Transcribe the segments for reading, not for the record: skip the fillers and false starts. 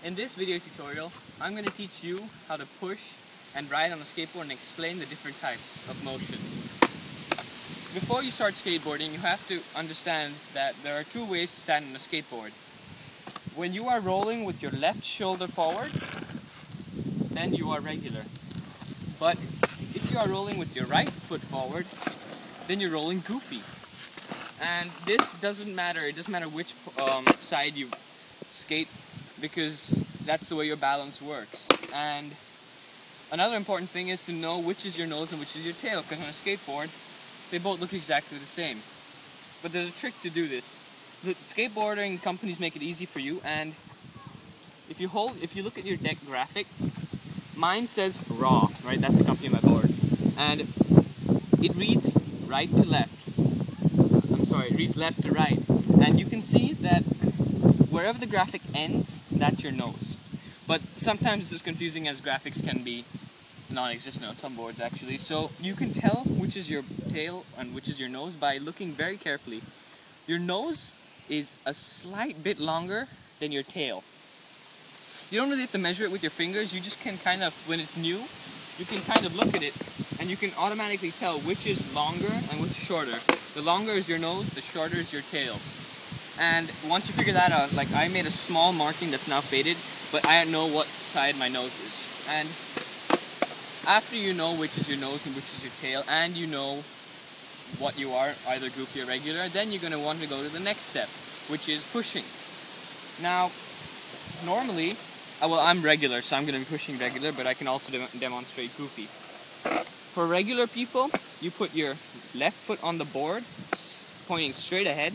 In this video tutorial, I'm going to teach you how to push and ride on a skateboard and explain the different types of motion. Before you start skateboarding, you have to understand that there are two ways to stand on a skateboard. When you are rolling with your left shoulder forward, then you are regular. But if you are rolling with your right foot forward, then you're rolling goofy. And this doesn't matter, it doesn't matter which side you skate, because that's the way your balance works. And another important thing is to know which is your nose and which is your tail, because on a skateboard they both look exactly the same. But there's a trick to do this. The skateboarding companies make it easy for you, and if you look at your deck graphic, mine says raw, right? That's the company on my board. And it reads right to left. It reads left to right. And you can see that wherever the graphic ends, that's your nose. But sometimes it's as confusing as graphics can be non-existent on some boards actually. So you can tell which is your tail and which is your nose by looking very carefully. Your nose is a slight bit longer than your tail. You don't really have to measure it with your fingers, you just can kind of, when it's new, you can kind of look at it and you can automatically tell which is longer and which is shorter. The longer is your nose, the shorter is your tail. And once you figure that out, like I made a small marking that's now faded, but I know what side my nose is. And after you know which is your nose and which is your tail, and you know what you are, either goofy or regular, then you're going to want to go to the next step, which is pushing. Now, normally, well, I'm regular, so I'm going to be pushing regular, but I can also demonstrate goofy. For regular people, you put your left foot on the board, pointing straight ahead,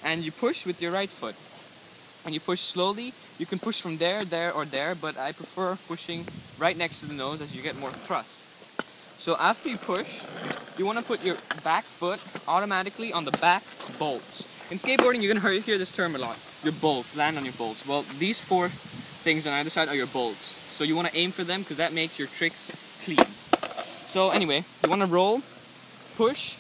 and you push with your right foot. And you push slowly. You can push from there, there, or there, but I prefer pushing right next to the nose as you get more thrust. So after you push, you want to put your back foot automatically on the back bolts. In skateboarding, you're going to hear this term a lot. Your bolts, land on your bolts. Well, these four things on either side are your bolts. So you want to aim for them because that makes your tricks clean. So anyway, you want to roll, push,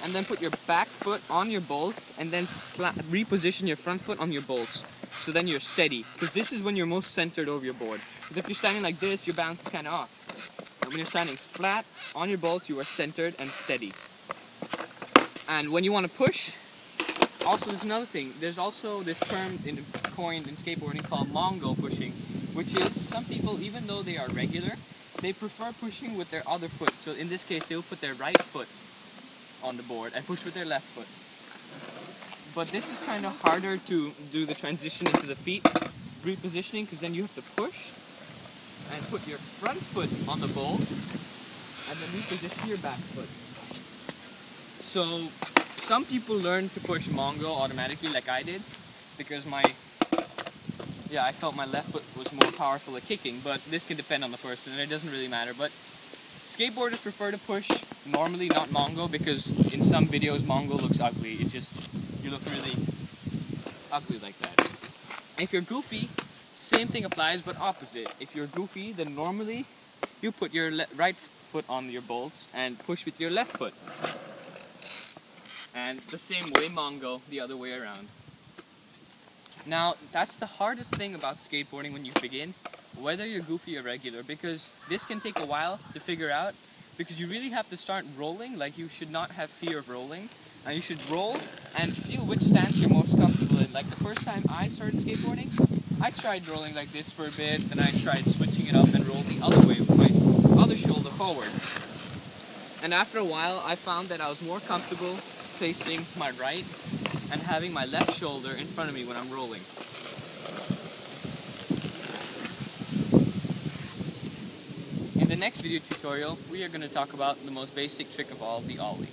and then put your back foot on your bolts, and then reposition your front foot on your bolts. So then you're steady, because this is when you're most centered over your board. Because if you're standing like this, your balance is kind of off. And when you're standing flat on your bolts, you are centered and steady. And when you want to push, also there's another thing. There's also this term coined in skateboarding called Mongo pushing, which is some people, even though they are regular, they prefer pushing with their other foot. So in this case, they will put their right foot on the board and push with their left foot. But this is kind of harder to do the transition into the feet repositioning, because then you have to push and put your front foot on the bolts and then reposition your back foot. So some people learn to push Mongo automatically like I did, because I felt my left foot was more powerful at kicking, but this can depend on the person and it doesn't really matter. But skateboarders prefer to push normally, not Mongo, because in some videos Mongo looks ugly. You look really ugly like that. If you're goofy, same thing applies, but opposite. If you're goofy, then normally you put your right foot on your bolts and push with your left foot. And the same way Mongo, the other way around. Now, that's the hardest thing about skateboarding when you begin, whether you're goofy or regular, because this can take a while to figure out, because you really have to start rolling. Like, you should not have fear of rolling, and you should roll and feel which stance you're most comfortable in. Like the first time I started skateboarding, I tried rolling like this for a bit, then I tried switching it up and roll the other way with my other shoulder forward. And after a while, I found that I was more comfortable facing my right and having my left shoulder in front of me when I'm rolling. In the next video tutorial, we are going to talk about the most basic trick of all, the ollie.